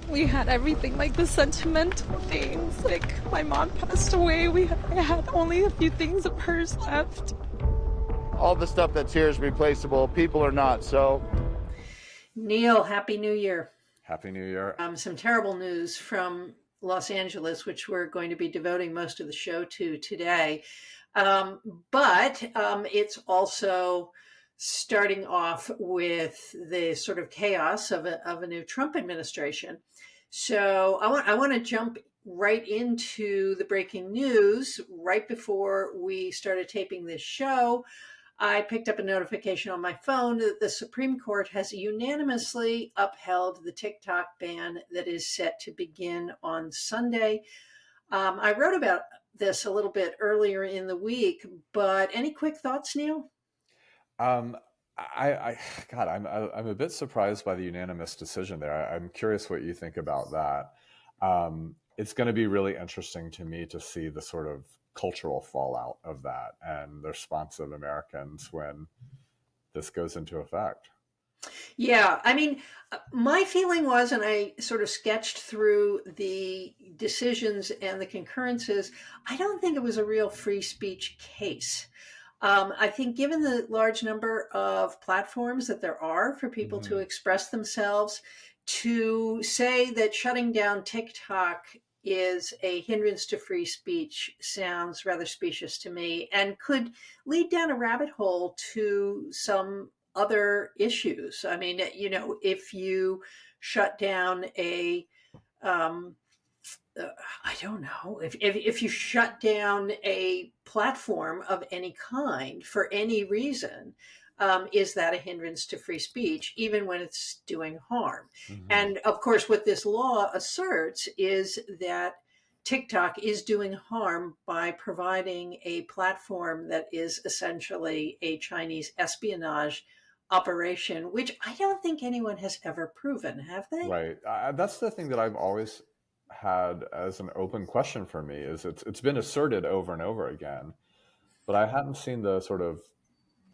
We had everything, like the sentimental things. Like my mom passed away. I had only a few things of hers left. All the stuff that's here is replaceable. People are not. So Neil, Happy New Year. Happy New Year. Some terrible news from Los Angeles, which we're going to be devoting most of the show to today. But it's also starting off with the sort of chaos of a new Trump administration. So I want to jump right into the breaking news. Right before we started taping this show, I picked up a notification on my phone that the Supreme Court has unanimously upheld the TikTok ban that is set to begin on Sunday. I wrote about this a little bit earlier in the week, but any quick thoughts, Neil? Um, God, I'm a bit surprised by the unanimous decision there. I'm curious what you think about that. It's going to be really interesting to me to see the sort of cultural fallout of that and the response of Americans when this goes into effect. Yeah, I mean, my feeling was, and I sort of sketched through the decisions and the concurrences, I don't think it was a real free speech case. I think, given the large number of platforms that there are for people to Mhm. express themselves, to say that shutting down TikTok is a hindrance to free speech sounds rather specious to me and could lead down a rabbit hole to some other issues. I mean, if you shut down um, I don't know, if you shut down a platform of any kind for any reason, is that a hindrance to free speech, even when it's doing harm? Mhm. And of course, what this law asserts is that TikTok is doing harm by providing a platform that is essentially a Chinese espionage operation, which I don't think anyone has ever proven, have they? Right. That's the thing that I've always had as an open question for me is it's been asserted over and over again, but I hadn't seen the sort of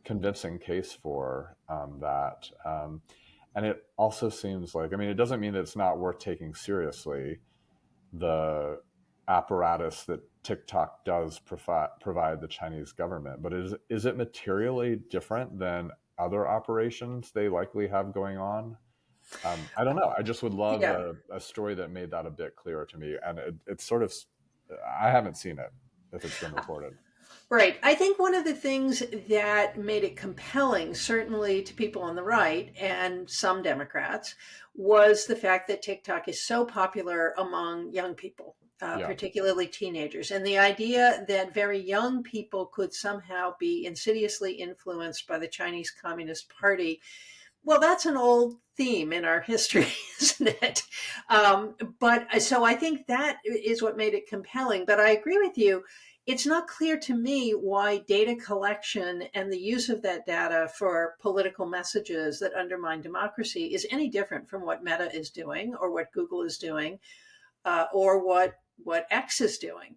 convincing case for that. And it also seems like, I mean, it doesn't mean that it's not worth taking seriously the apparatus that TikTok does provide the Chinese government, but is it materially different than other operations they likely have going on? I don't know. I just would love Yeah. a story that made that a bit clearer to me. And it's sort of, I haven't seen it if it's been reported. Right. I think one of the things that made it compelling, certainly to people on the right and some Democrats, was the fact that TikTok is so popular among young people, Yeah. particularly teenagers. And the idea that very young people could somehow be insidiously influenced by the Chinese Communist Party, well, that's an old theme in our history, isn't it? But so I think that is what made it compelling. But I agree with you. It's not clear to me why data collection and the use of that data for political messages that undermine democracy is any different from what Meta is doing or what Google is doing or what X is doing.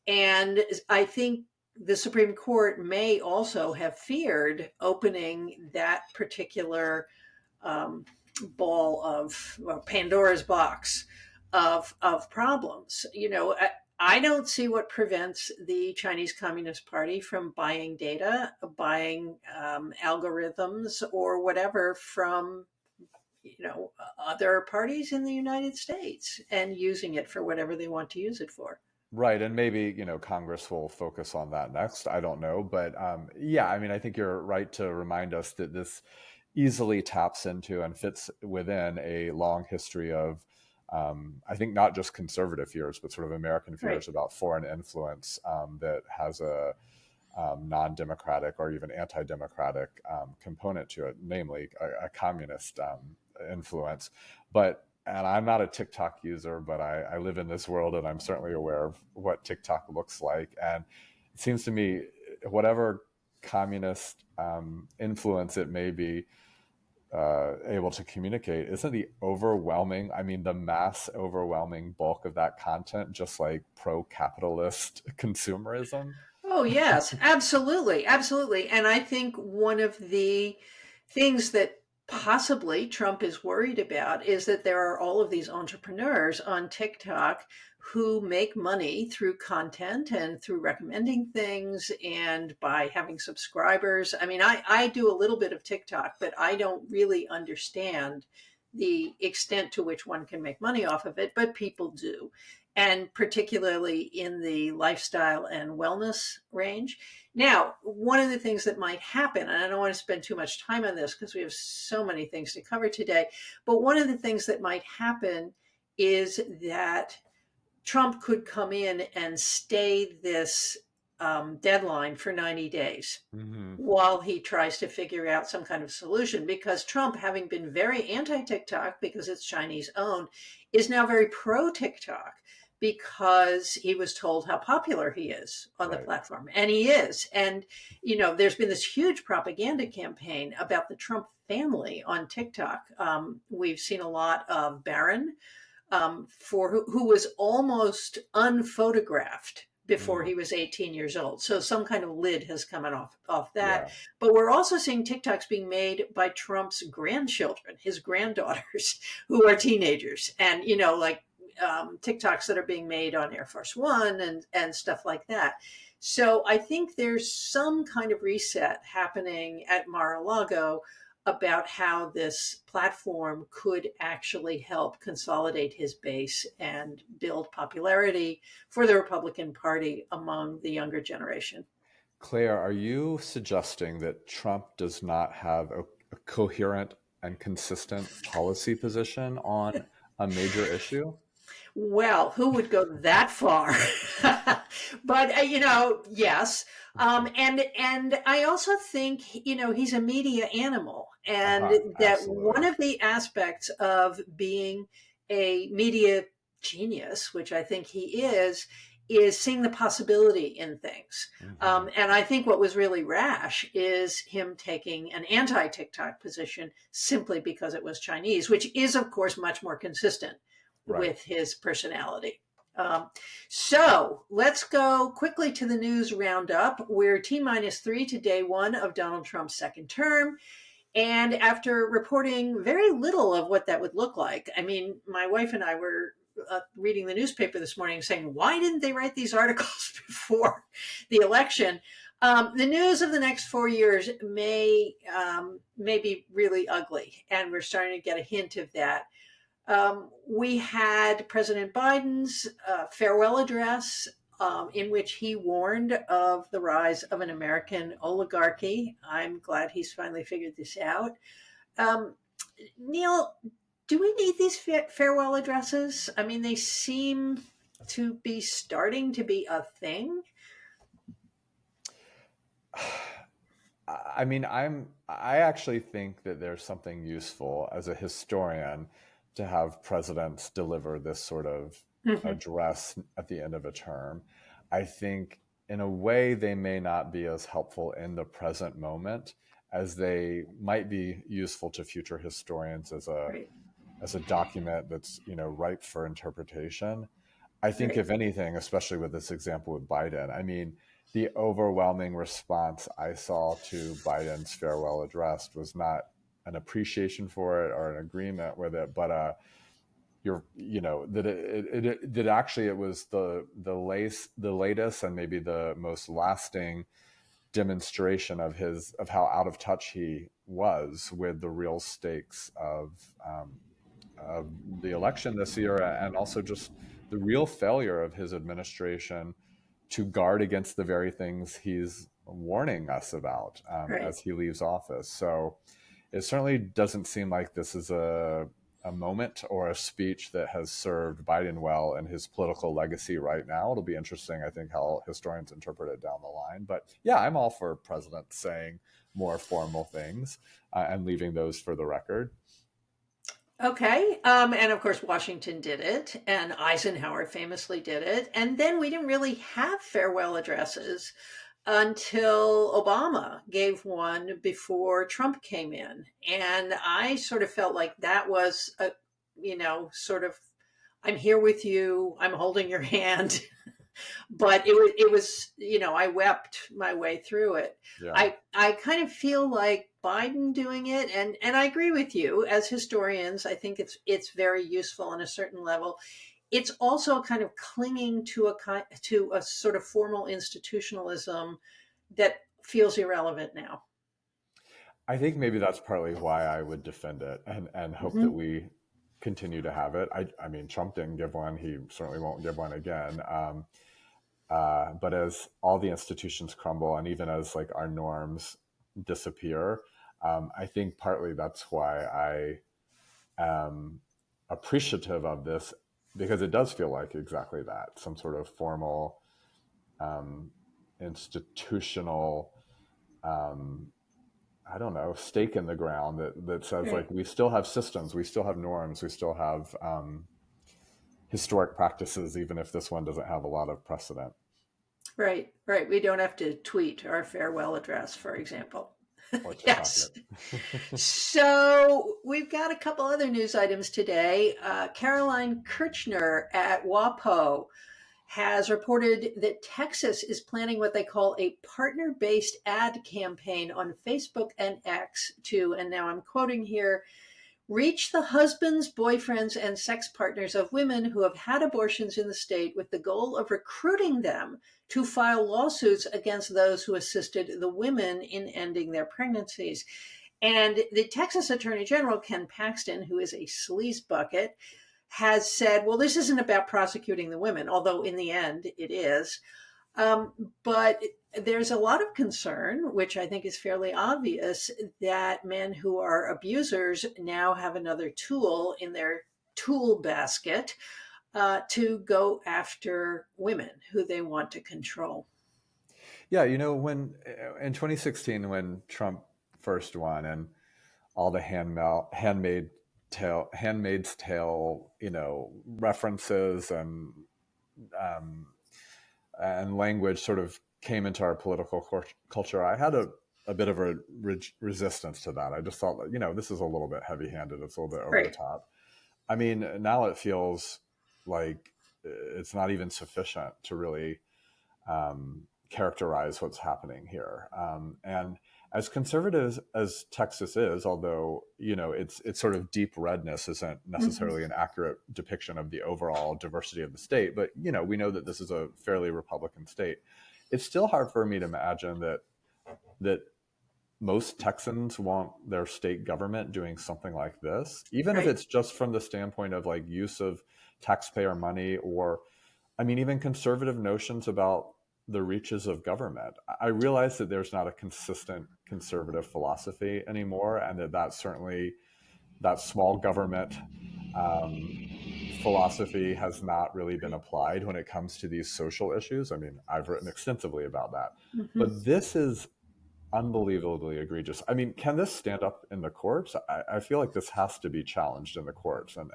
And I think the Supreme Court may also have feared opening that particular um, ball of Pandora's box of problems. I don't see what prevents the Chinese Communist Party from buying data, buying algorithms, or whatever from other parties in the United States and using it for whatever they want to use it for. Right. And maybe, Congress will focus on that next. I don't know. But yeah, I mean, I think you're right to remind us that this easily taps into and fits within a long history of, I think, not just conservative fears, but sort of American Right. fears about foreign influence that has a non-democratic or even anti-democratic component to it, namely a communist influence. But and I'm not a TikTok user, but I live in this world and I'm certainly aware of what TikTok looks like. And it seems to me, whatever communist influence it may be able to communicate, isn't the overwhelming, I mean, the mass overwhelming bulk of that content just like pro-capitalist consumerism? Oh, yes, absolutely. Absolutely. And I think one of the things that possibly Trump is worried about is that there are all of these entrepreneurs on TikTok who make money through content and through recommending things and by having subscribers. I mean, I do a little bit of TikTok, but I don't really understand the extent to which one can make money off of it, but people do. And particularly in the lifestyle and wellness range. Now, one of the things that might happen, and I don't want to spend too much time on this because we have so many things to cover today, but one of the things that might happen is that Trump could come in and stay this deadline for 90 days Hmm. while he tries to figure out some kind of solution. Because Trump, having been very anti TikTok because it's Chinese owned, is now very pro TikTok because he was told how popular he is on the Right. platform. And he is. And, there's been this huge propaganda campaign about the Trump family on TikTok. We've seen a lot of Barron who was almost unphotographed before Mm. he was 18 years old. So some kind of lid has come off that. Yeah. But we're also seeing TikToks being made by Trump's grandchildren, his granddaughters, who are teenagers. And, like TikToks that are being made on Air Force One and stuff like that. So I think there's some kind of reset happening at Mar-a-Lago about how this platform could actually help consolidate his base and build popularity for the Republican Party among the younger generation. Claire, are you suggesting that Trump does not have a coherent and consistent policy position on a major issue? Well, who would go that far? But yes. And I also think he's a media animal, and Uh-huh, that one absolutely. of the aspects of being a media genius, which I think he is seeing the possibility in things. Hmm. And I think what was really rash is him taking an anti TikTok position simply because it was Chinese, which is, of course, much more consistent Right. with his personality. Um, so let's go quickly to the news roundup. We're T-3 to day one of Donald Trump's second term. And after reporting very little of what that would look like, I mean, my wife and I were reading the newspaper this morning saying, why didn't they write these articles before the election? The news of the next 4 years may be really ugly, and we're starting to get a hint of that. We had President Biden's farewell address, in which he warned of the rise of an American oligarchy. I'm glad he's finally figured this out. Um, Neil, do we need these farewell addresses? I mean, they seem to be starting to be a thing. I mean, I actually think that there's something useful as a historian to have presidents deliver this sort of Mhm. address at the end of a term. I think in a way they may not be as helpful in the present moment as they might be useful to future historians Right, as a document that's, ripe for interpretation. I think right, if anything, especially with this example with Biden, I mean, the overwhelming response I saw to Biden's farewell address was not an appreciation for it or an agreement with it, but that that actually it was the latest and maybe the most lasting demonstration of how out of touch he was with the real stakes of the election this year, and also just the real failure of his administration to guard against the very things he's warning us about right. as he leaves office. So it certainly doesn't seem like this is a moment or a speech that has served Biden well in his political legacy right now. It'll be interesting, I think, how historians interpret it down the line. But yeah, I'm all for presidents saying more formal things and leaving those for the record. Okay. And of course, Washington did it, and Eisenhower famously did it. And then we didn't really have farewell addresses until Obama gave one before Trump came in. And I sort of felt like that was sort of, I'm here with you, I'm holding your hand But it was, I wept my way through it. Yeah. I kind of feel like Biden doing it, and I agree with you. As historians, I think it's very useful on a certain level. It's also kind of clinging to a sort of formal institutionalism that feels irrelevant now. I think maybe that's partly why I would defend it and hope that Hmm. we continue to have it. I mean, Trump didn't give one. He certainly won't give one again. But as all the institutions crumble, and even as like our norms disappear, I think partly that's why I am appreciative of this, because it does feel like exactly that, some sort of formal um, institutional um, I don't know, stake in the ground that says like Right. we still have systems, we still have norms, we still have historic practices, even if this one doesn't have a lot of precedent. Right, right. We don't have to tweet our farewell address, for example. Or TikTok Yes. it. So we've got a couple other news items today. Caroline Kirchner at WAPO has reported that Texas is planning what they call a partner based ad campaign on Facebook and X to, and now I'm quoting here, reach the husbands, boyfriends, and sex partners of women who have had abortions in the state with the goal of recruiting them to file lawsuits against those who assisted the women in ending their pregnancies. And the Texas Attorney General, Ken Paxton, who is a sleaze bucket, has said, well, this isn't about prosecuting the women, although in the end it is. Um, but there's a lot of concern, which I think is fairly obvious, that men who are abusers now have another tool in their tool basket to go after women who they want to control. Yeah, when in 2016 when Trump first won and all the handmaid's tale, references um, and language sort of came into our political culture, I had a bit of a resistance to that. I just thought that, this is a little bit heavy handed. It's a little bit over the Right. top. I mean, now it feels like it's not even sufficient to really characterize what's happening here. And as conservative as Texas is, although its sort of deep redness isn't Mm-hmm. necessarily an accurate depiction of the overall diversity of the state, but we know that this is a fairly Republican state. It's still hard for me to imagine that most Texans want their state government doing something like this, even if Right. it's just from the standpoint of like use of taxpayer money, or I mean, even conservative notions about the reaches of government. I realize that there's not a consistent conservative philosophy anymore, and that certainly that small government um, philosophy has not really been applied when it comes to these social issues. I mean, I've written extensively about that, Mm-hmm. but this is unbelievably egregious. I mean, can this stand up in the courts? I feel like this has to be challenged in the courts, and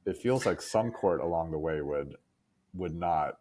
it feels like some court along the way would not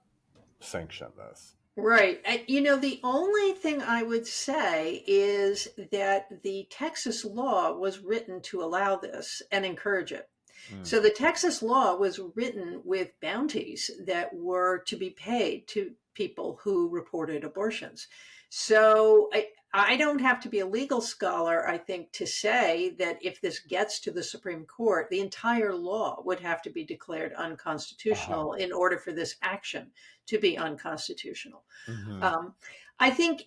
sanction this. Right. The only thing I would say is that the Texas law was written to allow this and encourage it. Mm. So the Texas law was written with bounties that were to be paid to people who reported abortions. So I don't have to be a legal scholar, I think, to say that if this gets to the Supreme Court, the entire law would have to be declared Uh-huh. unconstitutional in order for this action to be unconstitutional. Hmm. Um, I think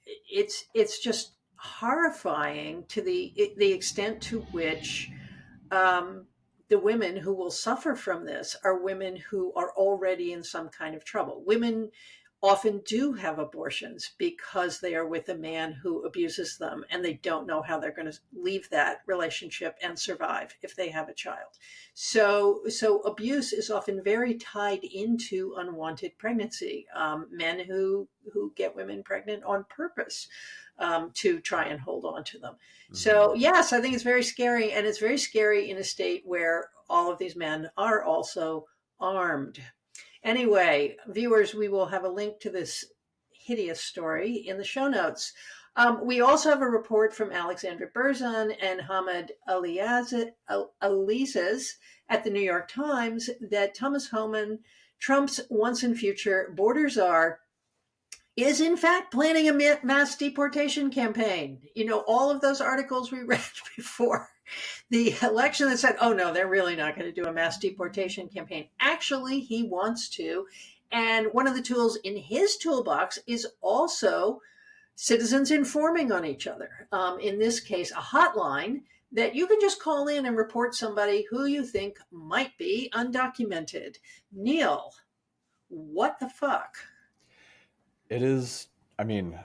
it's just horrifying to the extent to which um, the women who will suffer from this are women who are already in some kind of trouble. Women often do have abortions because they are with a man who abuses them and they don't know how they're going to leave that relationship and survive if they have a child. So abuse is often very tied into unwanted pregnancy. Men who get women pregnant on purpose to try and hold on to them. Hmm. So, yes, I think it's very scary. And it's very scary in a state where all of these men are also armed. Anyway, viewers, we will have a link to this hideous story in the show notes. We also have a report from Alexandra Berzon and Hamid Alizes at the New York Times that Thomas Homan, Trump's once and future border czar, is in fact planning a mass deportation campaign. You know, all of those articles we read before the election that said, oh no, they're really not going to do a mass deportation campaign. Actually, he wants to. And one of the tools in his toolbox is also citizens informing on each other. In this case, a hotline that you can just call in and report somebody who you think might be undocumented. Neil, what the fuck? It is, I mean,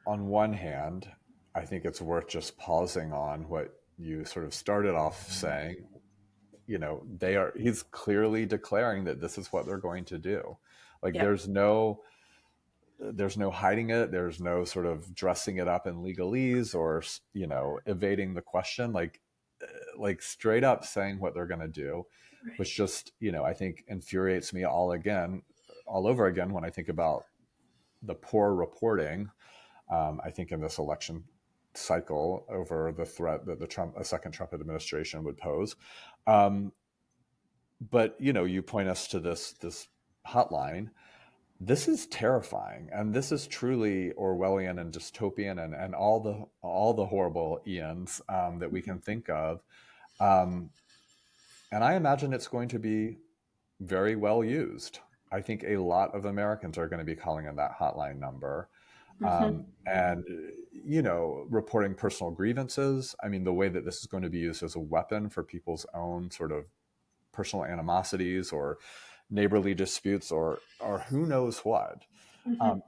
on one hand, I think it's worth just pausing on what you sort of started off saying. You know, he's clearly declaring that this is what they're going to do. Like, Yeah. there's no hiding it. There's no sort of dressing it up in legalese or, you know, evading the question, like straight up saying what they're going to do, which just, you know, I think infuriates me all over again when I think about the poor reporting, I think, in this election cycle over the threat that a second Trump administration would pose. But, you know, you point us to this hotline. This is terrifying, and this is truly Orwellian and dystopian, and all the horrible Ians that we can think of. And I imagine it's going to be very well used. I think a lot of Americans are going to be calling in that hotline number, and, you know, reporting personal grievances. I mean, the way that this is going to be used as a weapon for people's own sort of personal animosities or neighborly disputes or who knows what.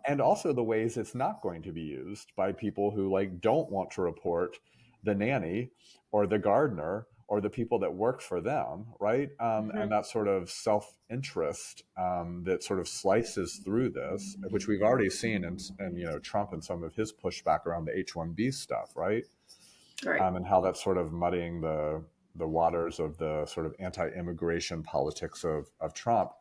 And also the ways it's not going to be used by people who like don't want to report the nanny or the gardener or the people that work for them, right? And that sort of self-interest that sort of slices through this, which we've already seen in you know, Trump and some of his pushback around the H-1B stuff, right? Right. And how that's sort of muddying the waters of the sort of anti-immigration politics of Trump.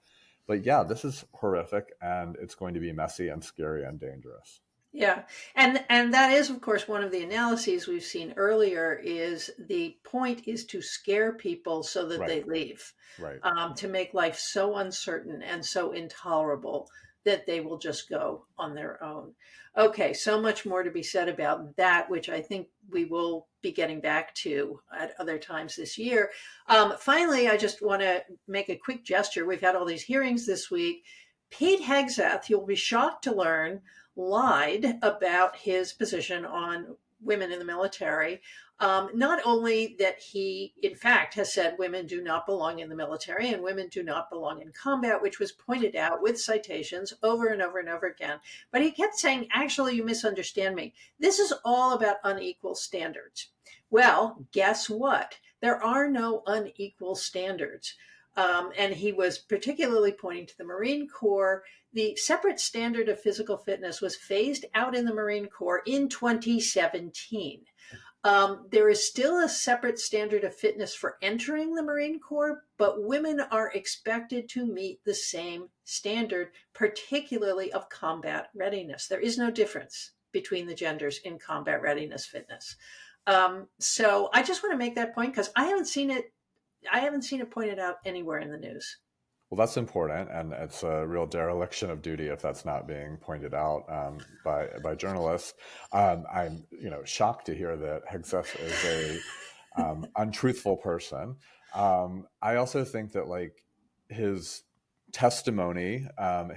But yeah, this is horrific, and it's going to be messy and scary and dangerous. Yeah. And that is, of course, one of the analyses we've seen earlier is the point is to scare people so that they leave, Right. To make life so uncertain and so intolerable that they will just go on their own. Okay, so much more to be said about that, which I think we will be getting back to at other times this year. Finally, I just want to make a quick gesture. We've had all these hearings this week. Pete Hegseth, you'll be shocked to learn, lied about his position on women in the military. Not only that he, in fact, has said women do not belong in the military and women do not belong in combat, which was pointed out with citations over and over and over again, but he kept saying, actually, you misunderstand me. This is all about unequal standards. Well, guess what? There are no unequal standards. And he was particularly pointing to the Marine Corps. The separate standard of physical fitness was phased out in the Marine Corps in 2017. There is still a separate standard of fitness for entering the Marine Corps, but women are expected to meet the same standard, particularly of combat readiness. There is no difference between the genders in combat readiness fitness. So I just want to make that point because I haven't seen it pointed out anywhere in the news. Well, that's important, and it's a real dereliction of duty if that's not being pointed out by journalists. I'm, you know, shocked to hear that Hegseth is a untruthful person. I also think that like his testimony,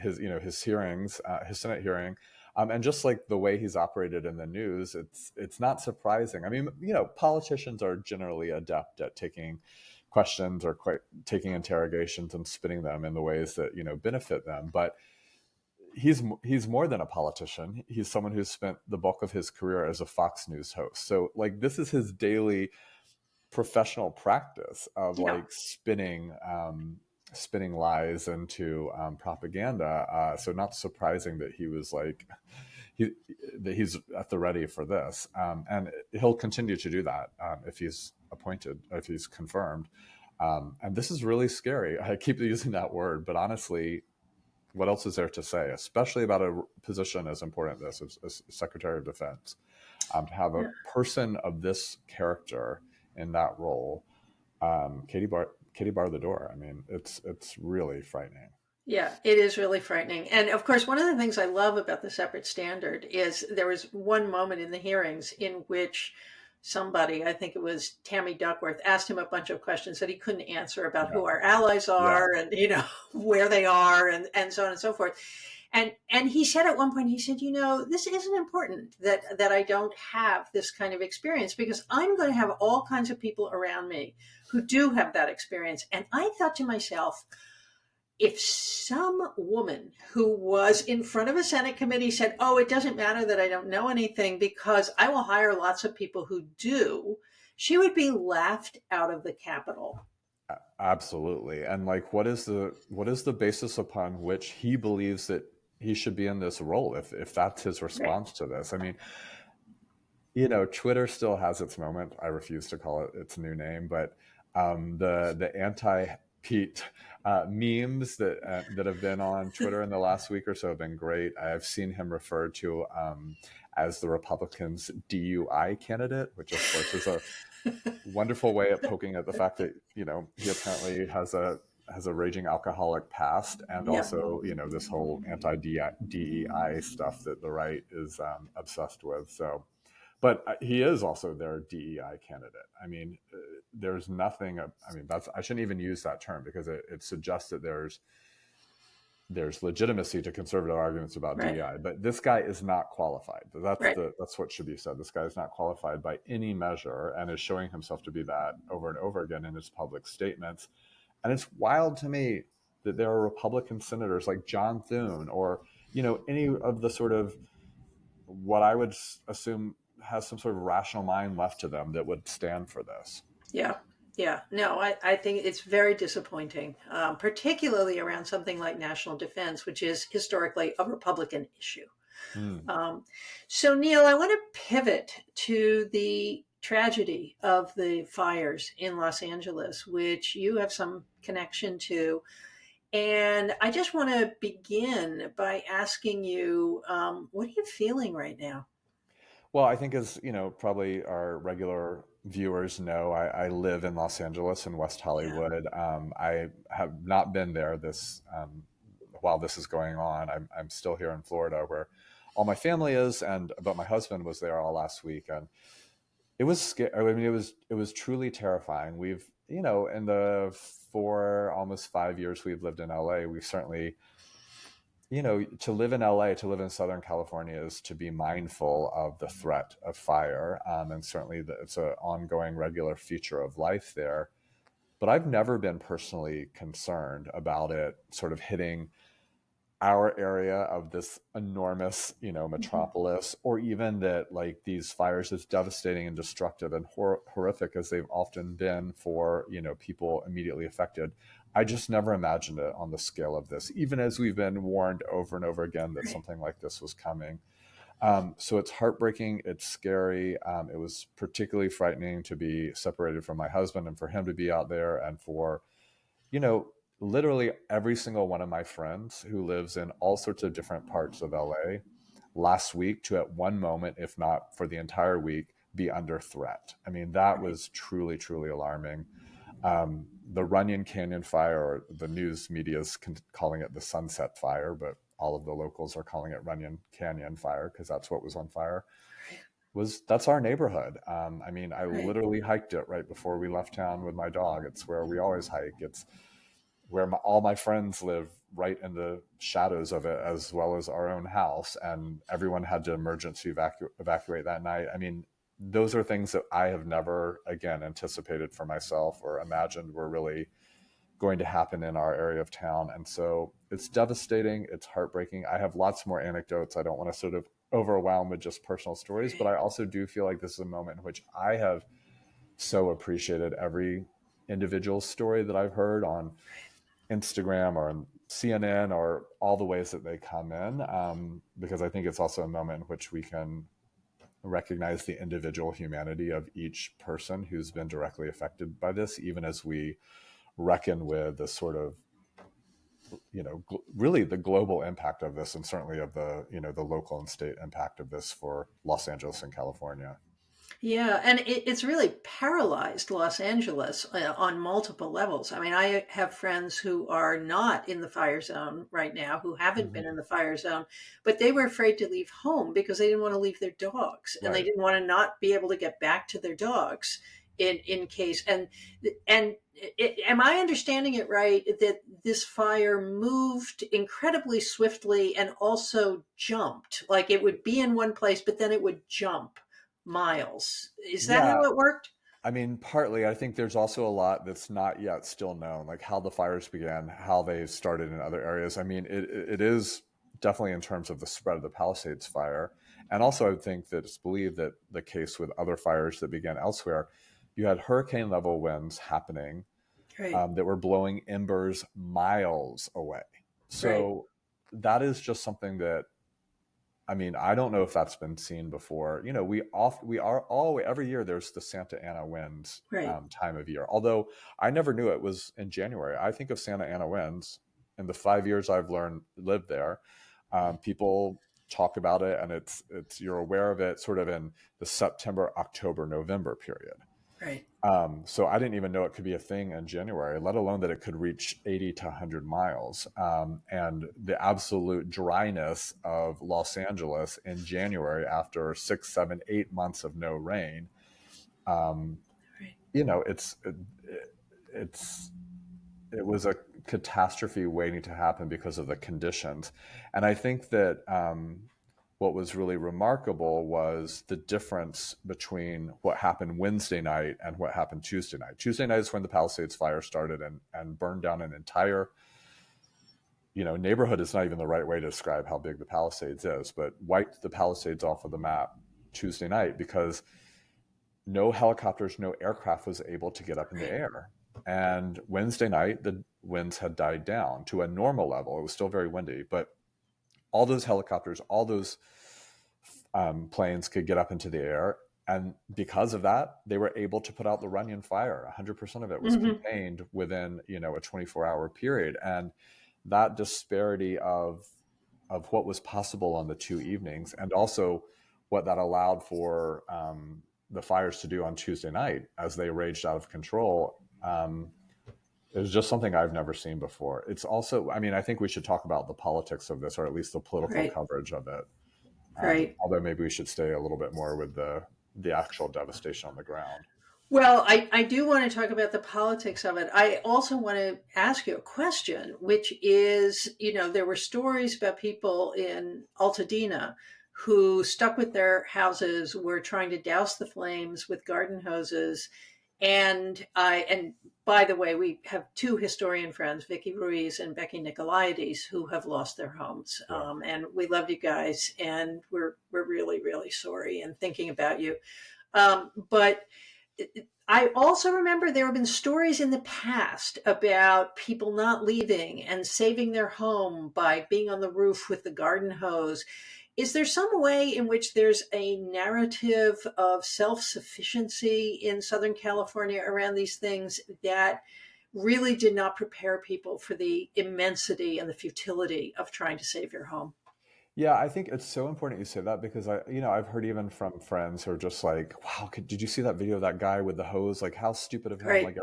his hearings, his Senate hearing, and just like the way he's operated in the news, it's not surprising. I mean, you know, politicians are generally adept at taking questions or taking interrogations and spinning them in the ways that, you know, benefit them. But he's more than a politician. He's someone who's spent the bulk of his career as a Fox News host. So like this is his daily professional practice of like spinning lies into propaganda. So not surprising that he was like that he's at the ready for this, and he'll continue to do that if he's appointed, if he's confirmed. And this is really scary. I keep using that word, but honestly, what else is there to say, especially about a position as important as Secretary of Defense? To have a person of this character in that role, Katie barred the door. I mean, it's really frightening. Yeah, it is really frightening. And of course, one of the things I love about the separate standard is there was one moment in the hearings in which somebody, I think it was Tammy Duckworth, asked him a bunch of questions that he couldn't answer about who our allies are and, where they are and so on and so forth. And he said at one point, he said, this isn't important that I don't have this kind of experience, because I'm going to have all kinds of people around me who do have that experience. And I thought to myself, if some woman who was in front of a Senate committee said, oh, it doesn't matter that I don't know anything because I will hire lots of people who do, she would be laughed out of the Capitol. Absolutely. And like, what is the basis upon which he believes that he should be in this role if that's his response to this? I mean, Twitter still has its moment. I refuse to call it its new name, but the anti-Pete memes that have been on Twitter in the last week or so have been great. I've seen him referred to as the Republicans' DUI candidate, which of course is a wonderful way of poking at the fact that he apparently has a raging alcoholic past, and also this whole anti-DEI stuff that the right is obsessed with. So. But he is also their DEI candidate. I mean, there's nothing. I mean, I shouldn't even use that term, because it suggests that there's legitimacy to conservative arguments about DEI. But this guy is not qualified. That's what should be said. This guy is not qualified by any measure, and is showing himself to be that over and over again in his public statements. And it's wild to me that there are Republican senators like John Thune, or any of the sort of what I would assume has some sort of rational mind left to them that would stand for this. Yeah. No, I think it's very disappointing, particularly around something like national defense, which is historically a Republican issue. So, Neil, I want to pivot to the tragedy of the fires in Los Angeles, which you have some connection to. And I just want to begin by asking you, what are you feeling right now? Well, I think, as probably our regular viewers know, I live in Los Angeles in West Hollywood. I have not been there while this is going on. I'm still here in Florida, where all my family is, but my husband was there all last week, and it was scary. I mean, it was truly terrifying. We've in the almost 5 years we've lived in LA, we've certainly. To live in LA, to live in Southern California, is to be mindful of the threat of fire. And certainly it's an ongoing, regular feature of life there. But I've never been personally concerned about it sort of hitting our area of this enormous, metropolis, or even that like these fires, as devastating and destructive and horrific as they've often been for, people immediately affected. I just never imagined it on the scale of this, even as we've been warned over and over again that something like this was coming. So it's heartbreaking. It's scary. It was particularly frightening to be separated from my husband, and for him to be out there, and for, literally every single one of my friends who lives in all sorts of different parts of LA last week to, at one moment, if not for the entire week, be under threat. I mean, that was truly, truly alarming. The Runyon Canyon fire, or the news media is calling it the Sunset Fire, but all of the locals are calling it Runyon Canyon Fire because that's what was on fire. That's our neighborhood. I mean, I literally hiked it right before we left town with my dog. It's where we always hike. It's where all my friends live, right in the shadows of it, as well as our own house. And everyone had to emergency evacuate that night. I mean, those are things that I have never, again, anticipated for myself or imagined were really going to happen in our area of town. And so it's devastating. It's heartbreaking. I have lots more anecdotes. I don't want to sort of overwhelm with just personal stories, but I also do feel like this is a moment in which I have so appreciated every individual story that I've heard on Instagram or on CNN, or all the ways that they come in, because I think it's also a moment in which we can recognize the individual humanity of each person who's been directly affected by this, even as we reckon with the sort of really the global impact of this, and certainly of the, the local and state impact of this for Los Angeles and California. Yeah, and it's really paralyzed Los Angeles on multiple levels. I mean, I have friends who are not in the fire zone right now, who haven't been Hmm. in the fire zone, but they were afraid to leave home because they didn't want to leave their dogs, and they Right. didn't want to not be able to get back to their dogs in case. And am I understanding it right that this fire moved incredibly swiftly and also jumped? Like it would be in one place, but then it would jump miles. Is that Yeah. how it worked? I mean, partly, I think there's also a lot that's not yet still known, like how the fires began, how they started in other areas. I mean, it is definitely in terms of the spread of the Palisades fire. And also, I would think that it's believed that the case with other fires that began elsewhere, you had hurricane level winds happening Right, that were blowing embers miles away. right. So that is just something that, I mean, I don't know if that's been seen before. We are all every year there's the Santa Ana winds Right. time of year. Although I never knew it was in January. I think of Santa Ana winds in the 5 years I've lived there. People talk about it, and it's you're aware of it sort of in the September, October, November period. Right. So I didn't even know it could be a thing in January, let alone that it could reach 80 to 100 miles. And the absolute dryness of Los Angeles in January after 6, 7, 8 months of no rain. Um, Right. it's it was a catastrophe waiting to happen because of the conditions. And I think that what was really remarkable was the difference between what happened Wednesday night and what happened Tuesday night. Tuesday night is when the Palisades fire started and burned down an entire, neighborhood is not even the right way to describe how big the Palisades is, but wiped the Palisades off of the map Tuesday night because no helicopters, no aircraft was able to get up in the Right. air. And Wednesday night, the winds had died down to a normal level. It was still very windy, but all those helicopters, all those planes could get up into the air. And because of that, they were able to put out the Runyon fire. 100% of it was Hmm. contained within, a 24-hour period. And that disparity of what was possible on the two evenings, and also what that allowed for the fires to do on Tuesday night as they raged out of control. It was just something I've never seen before. It's also, I mean, I think we should talk about the politics of this, or at least the political Right. coverage of it. Right. Although maybe we should stay a little bit more with the actual devastation on the ground. Well, I do want to talk about the politics of it. I also want to ask you a question, which is, there were stories about people in Altadena who stuck with their houses, were trying to douse the flames with garden hoses. And by the way, we have two historian friends, Vicky Ruiz and Becky Nicolaides, who have lost their homes. Yeah. And we love you guys, and we're really, really sorry and thinking about you. But I also remember there have been stories in the past about people not leaving and saving their home by being on the roof with the garden hose. Is there some way in which there's a narrative of self sufficiency in Southern California around these things that really did not prepare people for the immensity and the futility of trying to save your home? Yeah, I think it's so important you say that because I've heard even from friends who are just like, wow, did you see that video of that guy with the hose? Like, how stupid of him. Right, Like,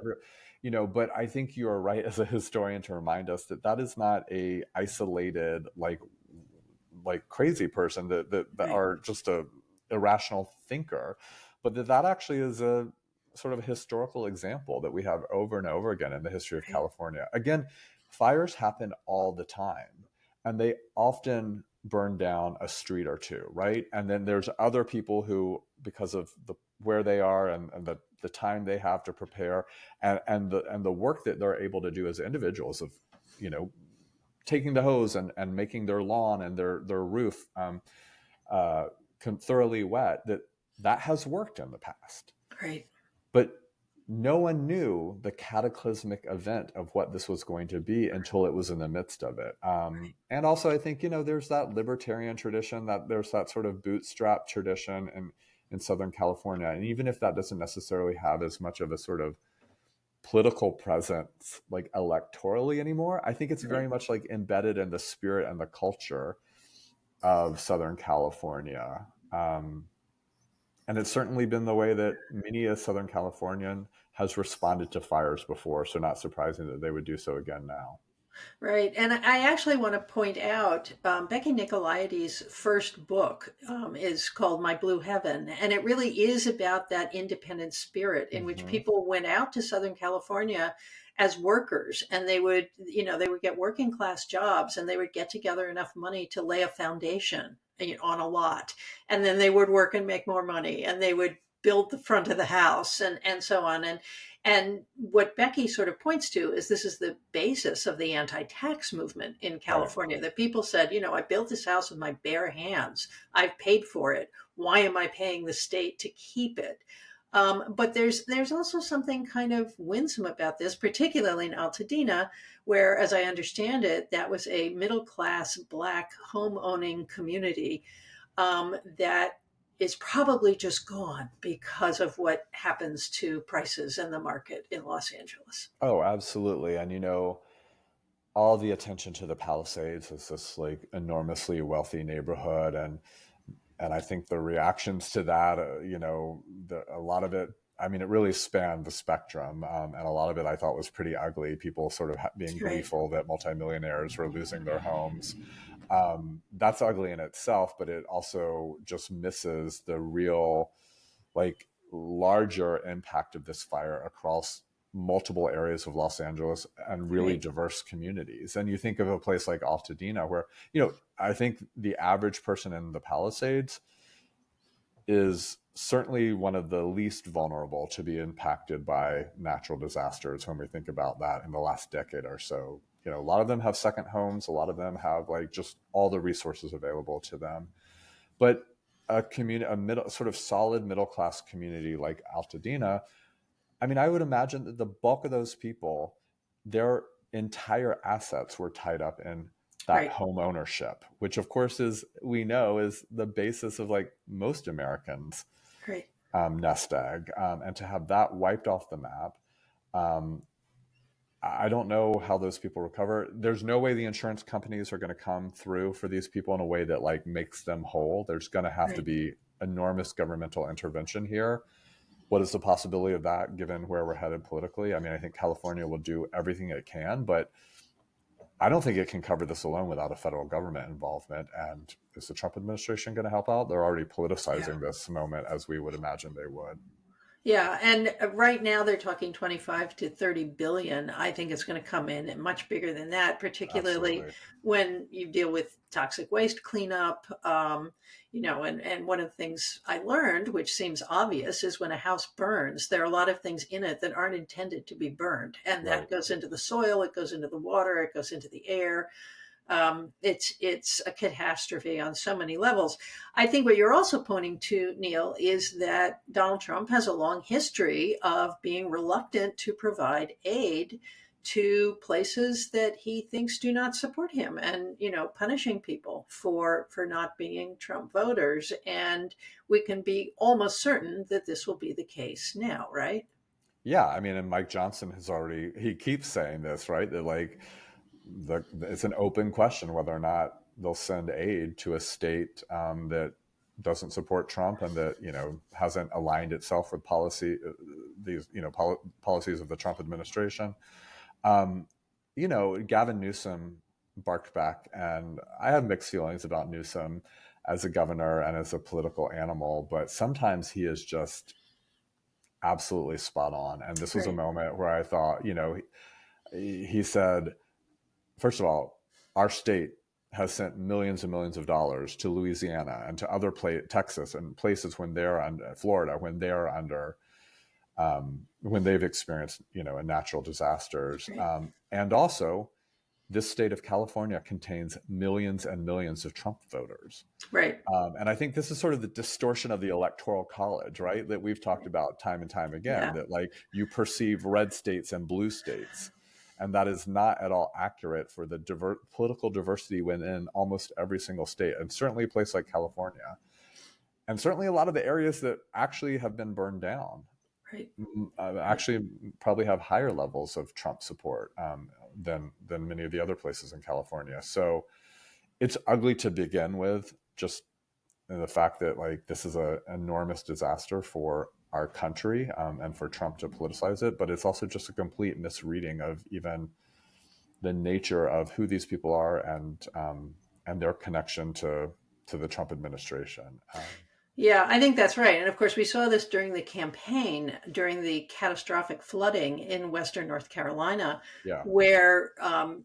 but I think you are right as a historian to remind us that that is not a isolated, like crazy person that right, are just a irrational thinker, but that actually is a sort of historical example that we have over and over again in the history of right, California. Again, fires happen all the time, and they often burn down a street or two, right? And then there's other people who, because of where they are and the time they have to prepare and the work that they're able to do as individuals of, you know, taking the hose and making their lawn and their roof uh, thoroughly wet, that has worked in the past. right, But no one knew the cataclysmic event of what this was going to be until it was in the midst of it. And also, I think, there's that libertarian tradition, that there's that sort of bootstrap tradition in Southern California. And even if that doesn't necessarily have as much of a sort of political presence like electorally anymore. I think it's Right. very much like embedded in the spirit and the culture of Southern California. And it's certainly been the way that many a Southern Californian has responded to fires before. So not surprising that they would do so again now. Right. And I actually want to point out Becky Nicolaides' first book is called My Blue Heaven. And it really is about that independent spirit in which Hmm. people went out to Southern California as workers, and they would, they would get working class jobs, and they would get together enough money to lay a foundation on a lot. And then they would work and make more money, and they would build the front of the house and so on. And what Becky sort of points to is this is the basis of the anti-tax movement in Right. California, that people said, I built this house with my bare hands. I've paid for it. Why am I paying the state to keep it? But there's also something kind of winsome about this, particularly in Altadena, where, as I understand it, that was a middle class Black home owning community that is probably just gone because of what happens to prices and the market in Los Angeles. Oh, absolutely. And all the attention to the Palisades is this like enormously wealthy neighborhood, and I think the reactions to that, a lot of it. I mean, it really spanned the spectrum, and a lot of it I thought was pretty ugly. People sort of being Right. gleeful that multimillionaires were losing their homes. That's ugly in itself, but it also just misses the real, like, larger impact of this fire across multiple areas of Los Angeles and really Right. diverse communities. And you think of a place like Altadena, where, I think the average person in the Palisades is certainly one of the least vulnerable to be impacted by natural disasters when we think about that in the last decade or so. A lot of them have second homes, a lot of them have like just all the resources available to them. But a community, a middle, sort of solid middle class community like Altadena, I mean, I would imagine that the bulk of those people, their entire assets were tied up in that Right. home ownership, which of course we know is the basis of like most Americans' Right. nest egg. And to have that wiped off the map, um, I don't know how those people recover. There's no way the insurance companies are going to come through for these people in a way that like makes them whole. There's going to have to Right. be enormous governmental intervention here. What is the possibility of that given where we're headed politically? I mean, I think California will do everything it can, but I don't think it can cover this alone without a federal government involvement. And is the Trump administration going to help out? They're already Yeah. politicizing this moment, as we would imagine they would. Yeah, and right now they're talking 25 to 30 billion. I think it's going to come in and much bigger than that, particularly Absolutely. when you deal with toxic waste cleanup. And one of the things I learned, which seems obvious, is when a house burns, there are a lot of things in it that aren't intended to be burned, and Right. that goes into the soil, it goes into the water, it goes into the air. It's a catastrophe on so many levels. I think what you're also pointing to, Neil, is that Donald Trump has a long history of being reluctant to provide aid to places that he thinks do not support him, and punishing people for not being Trump voters. And we can be almost certain that this will be the case now, right? Yeah. I mean, and Mike Johnson he keeps saying this, right? That like it's an open question whether or not they'll send aid to a state that doesn't support Trump and that hasn't aligned itself with policies of the Trump administration. Um, Gavin Newsom barked back, and I have mixed feelings about Newsom as a governor and as a political animal, but sometimes he is just absolutely spot on. And this was a Right. moment where I thought, he said, first of all, our state has sent millions and millions of dollars to Louisiana and to other Texas and places when they're under Florida, when they've experienced, a natural disasters. Right. And also this state of California contains millions and millions of Trump voters. Right. And I think this is sort of the distortion of the electoral college, right? That we've talked about time and time again, Yeah. that like you perceive red states and blue states. And that is not at all accurate for the political diversity within almost every single state, and certainly a place like California. And certainly a lot of the areas that actually have been burned down. Right. actually probably have higher levels of Trump support than many of the other places in California. So it's ugly to begin with, just the fact that like this is an enormous disaster for our country, and for Trump to politicize it. But it's also just a complete misreading of even the nature of who these people are, and their connection to the Trump administration. Yeah, I think that's right. And of course, we saw this during the campaign, during the catastrophic flooding in Western North Carolina, Yeah, where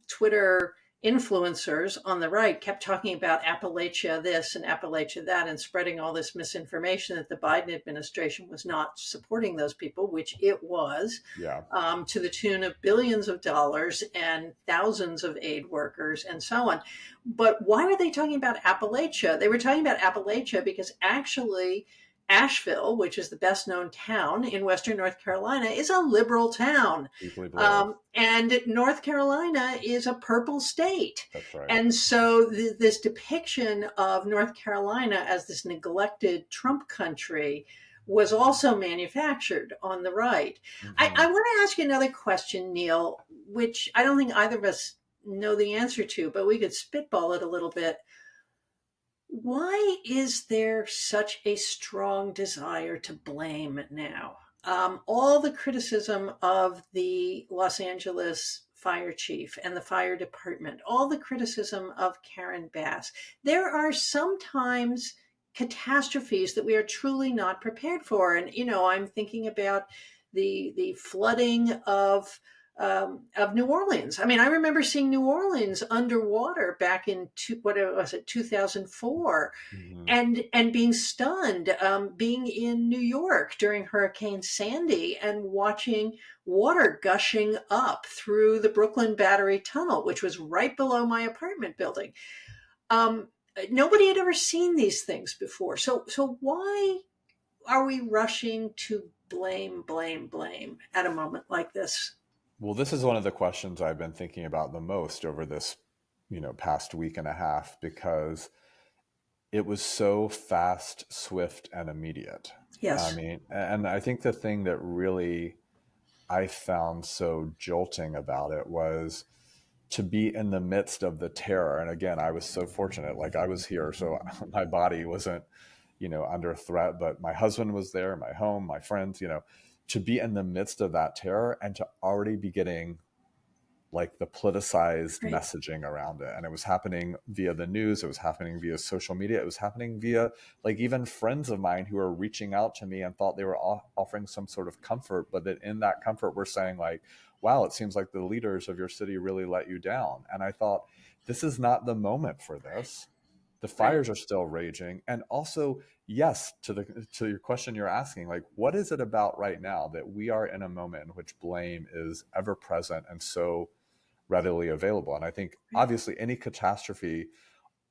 Twitter influencers on the right kept talking about Appalachia this and Appalachia that and spreading all this misinformation that the Biden administration was not supporting those people, which it was, yeah. to the tune of billions of dollars and thousands of aid workers and so on. But why were they talking about Appalachia? They were talking about Appalachia because actually Asheville, which is the best known town in Western North Carolina, is a liberal town. Deeply blue. And North Carolina is a purple state. That's right. And so this depiction of North Carolina as this neglected Trump country was also manufactured on the right. I want to ask you another question, Neil, which I don't think either of us know the answer to, but we could spitball it a little bit. Why is there such a strong desire to blame now? All the criticism of the Los Angeles fire chief and the fire department, all the criticism of Karen Bass. There are sometimes catastrophes that we are truly not prepared for. And, I'm thinking about the flooding of New Orleans. I mean, I remember seeing New Orleans underwater back in 2004, Mm-hmm. and being stunned. Being in New York during Hurricane Sandy and watching water gushing up through the Brooklyn Battery Tunnel, which was right below my apartment building. Um, Nobody had ever seen these things before. So why are we rushing to blame at a moment like this? Well, this is one of the questions I've been thinking about the most over this, past week and a half, because it was so fast, swift, and immediate. I Yes. mean, and I think the thing that really I found so jolting about it was to be in the midst of the terror. And again, I was so fortunate, like I was here, so my body wasn't, under threat, but my husband was there, my home, my friends, to be in the midst of that terror and to already be getting like the politicized Right. messaging around it. And it was happening via the news. It was happening via social media. It was happening via like even friends of mine who were reaching out to me and thought they were offering some sort of comfort, but that in that comfort we're saying like, wow, it seems like the leaders of your city really let you down. And I thought, this is not the moment for this. The Right. fires are still raging. And also, yes, to your question you're asking, like, what is it about right now that we are in a moment in which blame is ever present and so readily available? And I think Right. obviously any catastrophe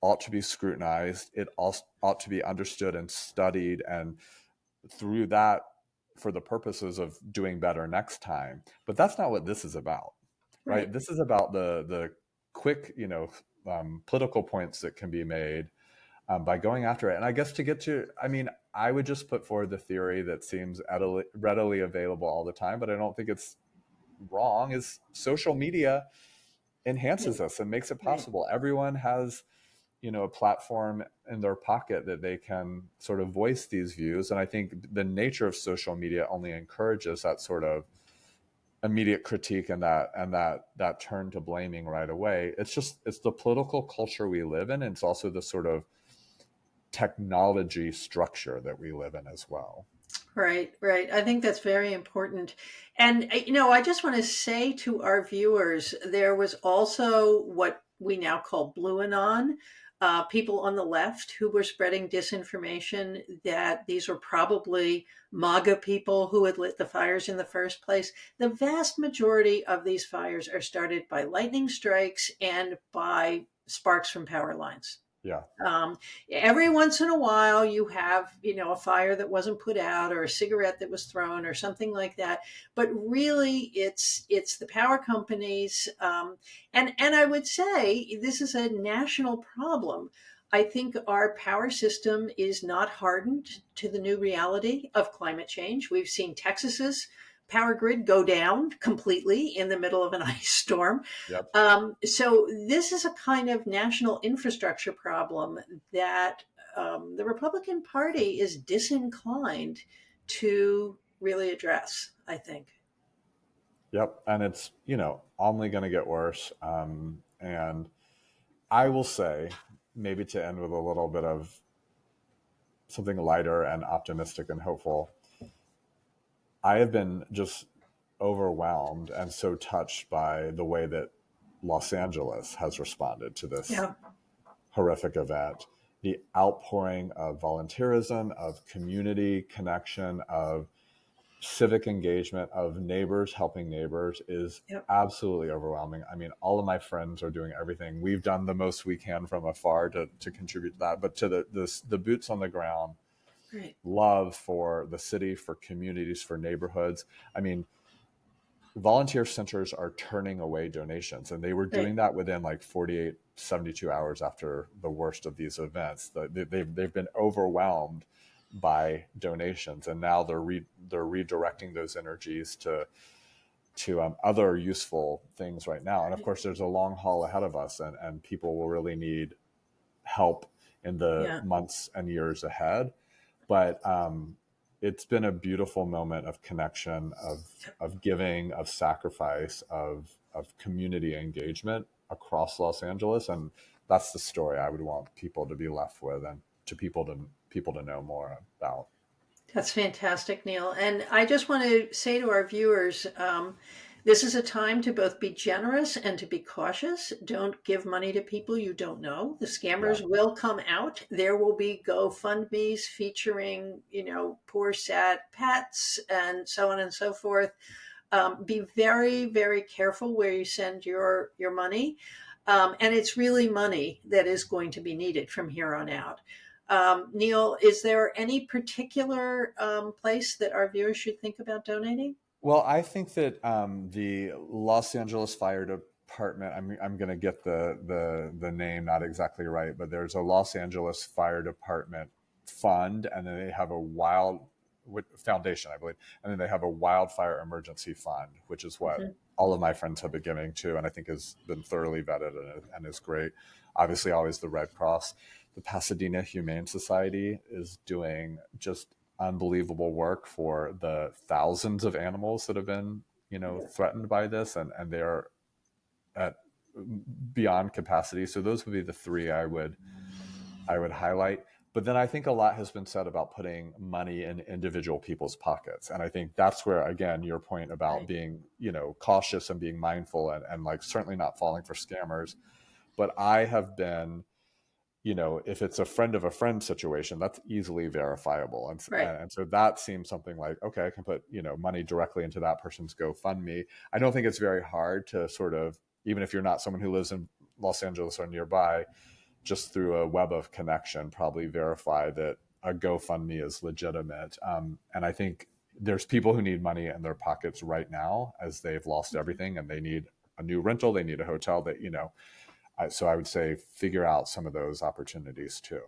ought to be scrutinized. It also ought to be understood and studied, and through that, for the purposes of doing better next time. But that's not what this is about, right? Right. This is about the quick, political points that can be made by going after it. And I guess to get to, I mean, I would just put forward the theory that seems readily available all the time, but I don't think it's wrong, is social media enhances Right. this and makes it Right. possible. Everyone has, a platform in their pocket that they can sort of voice these views. And I think the nature of social media only encourages that sort of immediate critique and that turn to blaming right away. It's the political culture we live in, and it's also the sort of technology structure that we live in as well. Right, right. I think that's very important. And, I just want to say to our viewers, there was also what we now call Blue Anon, people on the left who were spreading disinformation that these were probably MAGA people who had lit the fires in the first place. The vast majority of these fires are started by lightning strikes and by sparks from power lines. Yeah. Um, every once in a while, you have, a fire that wasn't put out or a cigarette that was thrown or something like that. But really, it's the power companies, and I would say this is a national problem. I think our power system is not hardened to the new reality of climate change. We've seen Texas's power grid go down completely in the middle of an ice storm. Yep. So this is a kind of national infrastructure problem that the Republican Party is disinclined to really address, I think. Yep. And it's, only going to get worse. And I will say, maybe to end with a little bit of something lighter and optimistic and hopeful, I have been just overwhelmed and so touched by the way that Los Angeles has responded to this Yeah. horrific event. The outpouring of volunteerism, of community connection, of civic engagement, of neighbors helping neighbors is Yep. absolutely overwhelming. I mean, all of my friends are doing everything. We've done the most we can from afar to contribute to that. But to the boots on the ground Right. love for the city, for communities, for neighborhoods. I mean, volunteer centers are turning away donations, and they were doing Right. that within like 48, 72 hours after the worst of these events. They've been overwhelmed by donations, and now they're redirecting those energies to other useful things right now. And of course, there's a long haul ahead of us, and people will really need help in the Yeah. months and years ahead. But it's been a beautiful moment of connection, of giving, of sacrifice, of community engagement across Los Angeles, and that's the story I would want people to be left with, and to people to know more about. That's fantastic, Neil. And I just want to say to our viewers, this is a time to both be generous and to be cautious. Don't give money to people you don't know. The Yeah, scammers will come out. There will be GoFundMe's featuring, poor, sad pets and so on and so forth. Be very, very careful where you send your money. And it's really money that is going to be needed from here on out. Neil, is there any particular place that our viewers should think about donating? well, I think that the Los Angeles Fire Department, I'm going to get the name not exactly right, but there's a Los Angeles Fire Department fund, and then they have a foundation, I believe, and then they have a wildfire emergency fund, which is what all of my friends have been giving to, and I think has been thoroughly vetted and is great. Obviously, always the Red Cross. The Pasadena Humane Society is doing just unbelievable work for the thousands of animals that have been, threatened by this, and they're at beyond capacity. So those would be the three I would highlight. But then I think a lot has been said about putting money in individual people's pockets. And I think that's where, again, your point about being, cautious and being mindful, and like certainly not falling for scammers. But I have been, if it's a friend of a friend situation, that's easily verifiable. And so that seems something like, okay, I can put, money directly into that person's GoFundMe. I don't think it's very hard to sort of, even if you're not someone who lives in Los Angeles or nearby, just through a web of connection, probably verify that a GoFundMe is legitimate. And I think there's people who need money in their pockets right now as they've lost everything, and they need a new rental, they need a hotel, that, so I would say figure out some of those opportunities too.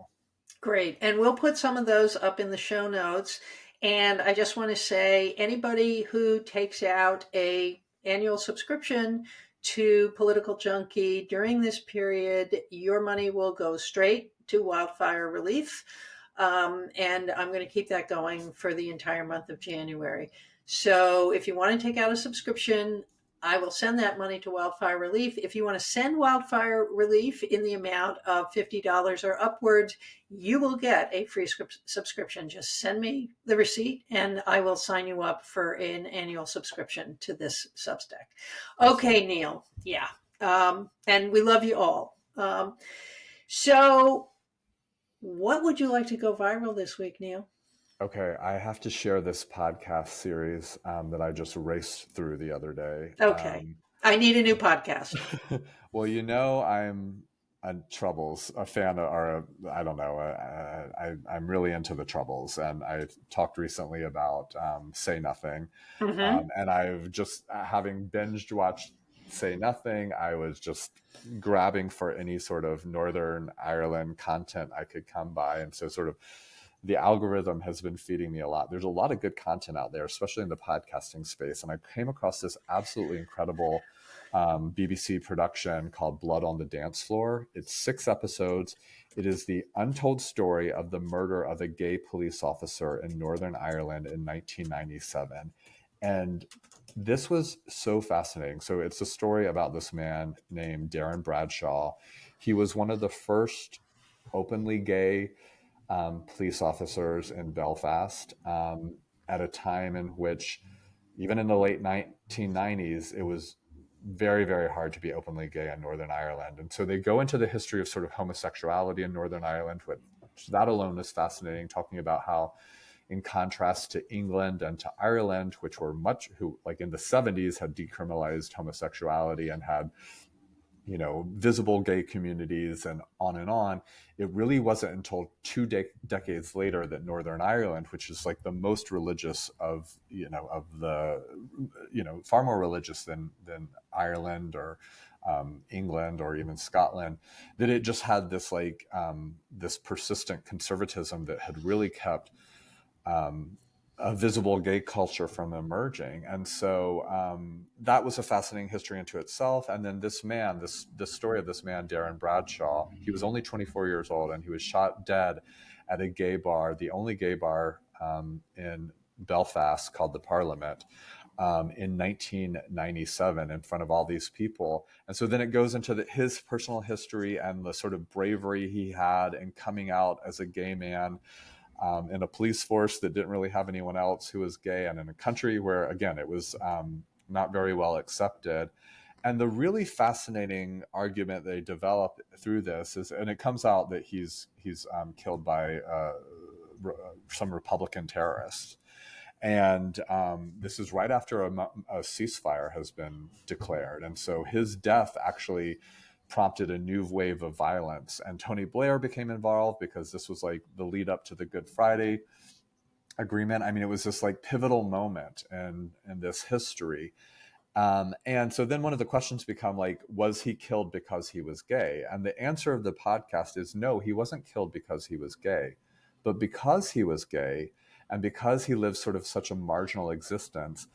Great. And we'll put some of those up in the show notes. And I just want to say, anybody who takes out a annual subscription to Political Junkie during this period, your money will go straight to wildfire relief. And I'm going to keep that going for the entire month of January. So if you want to take out a subscription, I will send that money to wildfire relief. If you want to send wildfire relief in the amount of $50 or upwards, you will get a free subscription. Just send me the receipt and I will sign you up for an annual subscription to this Substack. Okay, Neil. Yeah. And we love you all. So what would you like to go viral this week, Neil? Okay, I have to share this podcast series that I just raced through the other day. Okay. I need a new podcast. Well, I'm a fan of, or I don't know, I'm really into the Troubles, and I talked recently about Say Nothing, and I've just, having binged watched say nothing. I was just grabbing for any sort of Northern Ireland content I could come by. And so sort of the algorithm has been feeding me a lot. There's a lot of good content out there, especially in the podcasting space. And I came across this absolutely incredible BBC production called Blood on the Dance Floor. It's 6 episodes. It is the untold story of the murder of a gay police officer in Northern Ireland in 1997. And this was so fascinating. So it's a story about this man named Darren Bradshaw. He was one of the first openly gay police officers in Belfast at a time in which, even in the late 1990s, it was very, very hard to be openly gay in Northern Ireland. And so they go into the history of sort of homosexuality in Northern Ireland, which that alone is fascinating, talking about how, in contrast to England and to Ireland, which were who like in the 70s had decriminalized homosexuality and had, you know, visible gay communities and on, it really wasn't until 2 decades later that Northern Ireland, which is like the most religious of, you know, of the, you know, far more religious than Ireland or England or even Scotland, that it just had this like this persistent conservatism that had really kept a visible gay culture from emerging. And so that was a fascinating history into itself. And then this man, this story of this man, Darren Bradshaw, he was only 24 years old and he was shot dead at a gay bar, the only gay bar in Belfast called the Parliament, in 1997 in front of all these people. And so then it goes into his personal history and the sort of bravery he had in coming out as a gay man in a police force that didn't really have anyone else who was gay, and in a country where, again, it was not very well accepted. And the really fascinating argument they develop through this is, and it comes out that he's killed by some Republican terrorists. And this is right after a ceasefire has been declared. And so his death actually prompted a new wave of violence. And Tony Blair became involved because this was like the lead up to the Good Friday Agreement. I mean, it was this like pivotal moment in this history. And so then one of the questions become like, was he killed because he was gay? And the answer of the podcast is no, he wasn't killed because he was gay. But because he was gay, and because he lived sort of such a marginal existence,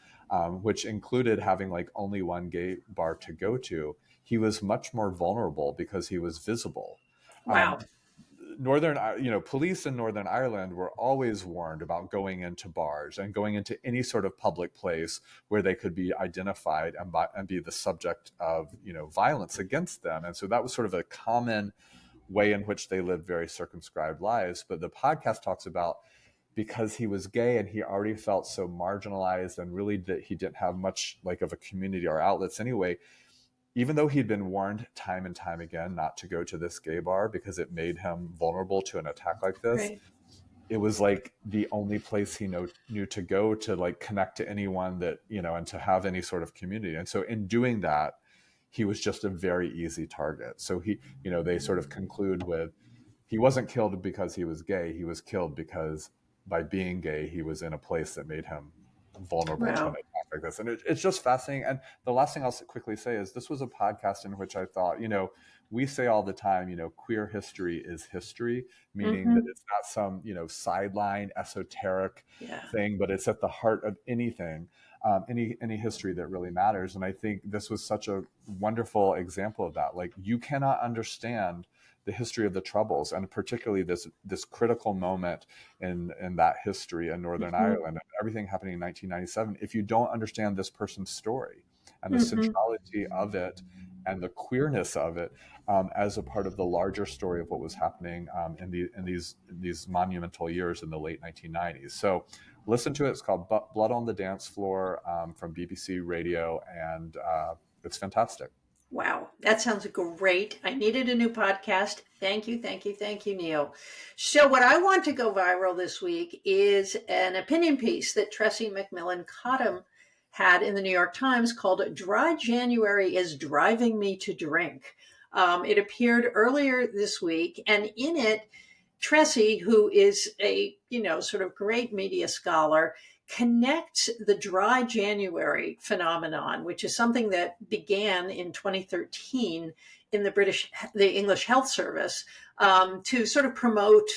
which included having like only one gay bar to go to, he was much more vulnerable because he was visible. Wow. Police in Northern Ireland were always warned about going into bars and going into any sort of public place where they could be identified and be the subject of, you know, violence against them. And so that was sort of a common way in which they lived very circumscribed lives. But the podcast talks about, because he was gay and he already felt so marginalized and really that he didn't have much like of a community or outlets anyway, even though he'd been warned time and time again not to go to this gay bar because it made him vulnerable to an attack like this, Right. It was like the only place he knew to go to like connect to anyone that, you know, and to have any sort of community. And so in doing that, he was just a very easy target. So he, you know, they sort of conclude with, he wasn't killed because he was gay. He was killed because by being gay, he was in a place that made him vulnerable to an Wow. attack like this. And it's just fascinating. And the last thing I'll quickly say is this was a podcast in which I thought, you know, we say all the time, you know, queer history is history, meaning that it's not some, you know, sideline esoteric Yeah. thing, but it's at the heart of anything, any history that really matters. And I think this was such a wonderful example of that. Like, you cannot understand the history of the Troubles, and particularly this critical moment in that history in Northern Ireland and everything happening in 1997, if you don't understand this person's story and the centrality of it and the queerness of it as a part of the larger story of what was happening in these monumental years in the late 1990s. So listen to it. It's called Blood on the Dance Floor from BBC Radio, and it's fantastic. Wow, that sounds great. I needed a new podcast. Thank you, thank you, thank you, Neil. So, what I want to go viral this week is an opinion piece that Tressie McMillan Cottom had in the New York Times called Dry January is Driving Me to Drink. It appeared earlier this week, and in it, Tressie, who is a, sort of great media scholar, connects the dry January phenomenon, which is something that began in 2013 in the English Health Service, to sort of promote,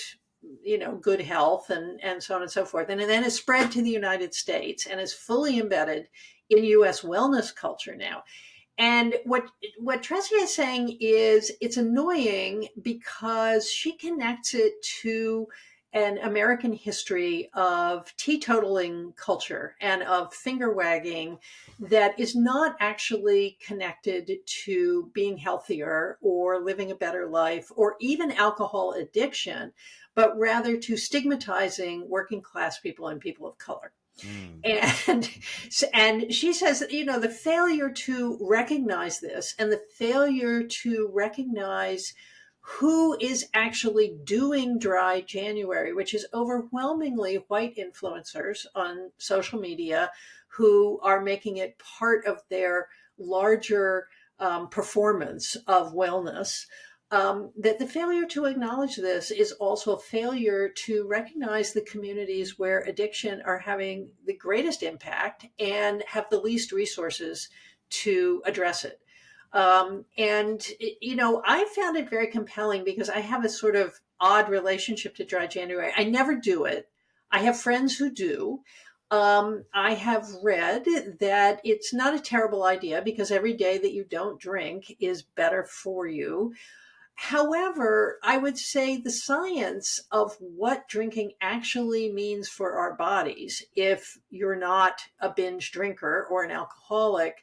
good health and so on and so forth. And then it spread to the United States and is fully embedded in US wellness culture now. And what Tressie is saying is it's annoying because she connects it to an American history of teetotaling culture and of finger wagging that is not actually connected to being healthier or living a better life or even alcohol addiction, but rather to stigmatizing working class people and people of color. And she says, the failure to recognize this and the failure to recognize who is actually doing dry January, which is overwhelmingly white influencers on social media who are making it part of their larger performance of wellness. That the failure to acknowledge this is also a failure to recognize the communities where addiction are having the greatest impact and have the least resources to address it. I found it very compelling because I have a sort of odd relationship to dry January. I never do it. I have friends who do. I have read that it's not a terrible idea because every day that you don't drink is better for you. However, I would say the science of what drinking actually means for our bodies, if you're not a binge drinker or an alcoholic,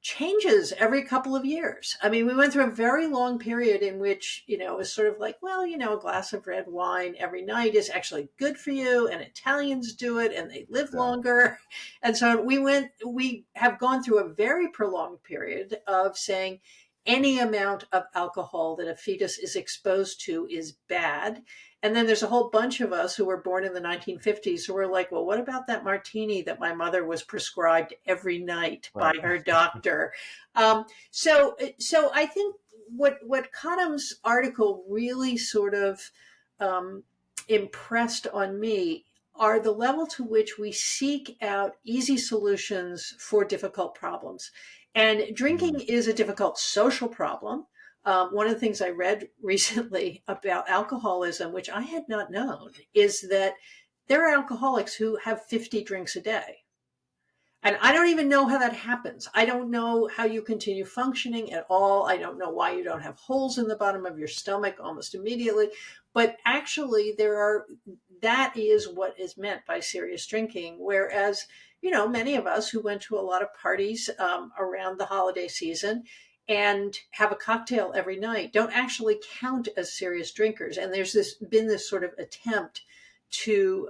changes every couple of years. I mean, we went through a very long period in which, it was sort of like, well, a glass of red wine every night is actually good for you, and Italians do it and they live longer. And so we have gone through a very prolonged period of saying, any amount of alcohol that a fetus is exposed to is bad. And then there's a whole bunch of us who were born in the 1950s who were like, well, what about that martini that my mother was prescribed every night by her doctor? So I think what Cotham's article really sort of impressed on me are the level to which we seek out easy solutions for difficult problems. And drinking is a difficult social problem. One of the things I read recently about alcoholism, which I had not known, is that there are alcoholics who have 50 drinks a day. And I don't even know how that happens. I don't know how you continue functioning at all. I don't know why you don't have holes in the bottom of your stomach almost immediately. But actually, that is what is meant by serious drinking. Whereas, many of us who went to a lot of parties around the holiday season and have a cocktail every night don't actually count as serious drinkers. And there's been this sort of attempt to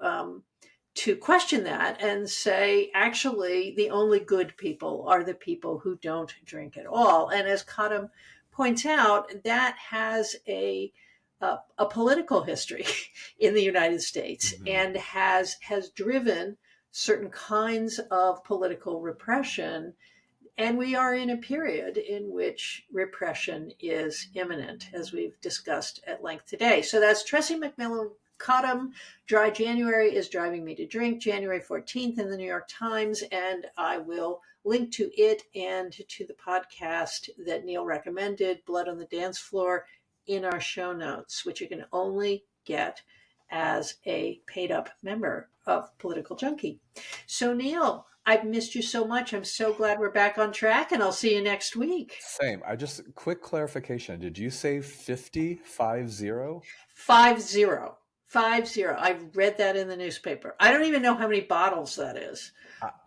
question that and say, actually, the only good people are the people who don't drink at all. And as Cottam points out, that has a political history in the United States and has driven certain kinds of political repression. And we are in a period in which repression is imminent, as we've discussed at length today. So that's Tressie McMillan Cottam. Dry January is driving me to drink, January 14th in the New York Times. And I will link to it and to the podcast that Neil recommended, Blood on the Dance Floor, in our show notes, which you can only get as a paid up member of Political Junkie. So Neil, I've missed you so much. I'm so glad we're back on track, and I'll see you next week. Same. Quick clarification. Did you say 50? 50? 50. 50. I've read that in the newspaper. I don't even know how many bottles that is.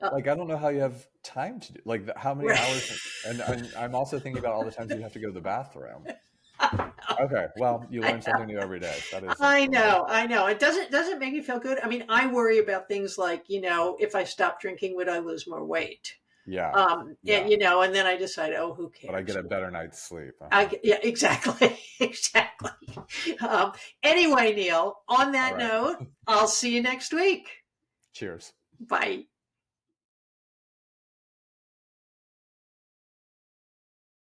I don't know how you have time to do, how many hours. And I'm also thinking about all the times you have to go to the bathroom. Okay, well, you learn something new every day. That is. I know. It doesn't make me feel good. I mean, I worry about things like, if I stop drinking, would I lose more weight? Yeah. And then I decide, who cares? But I get a better night's sleep. Yeah, exactly. Exactly. Anyway, Neil, on that note, I'll see you next week. Cheers. Bye.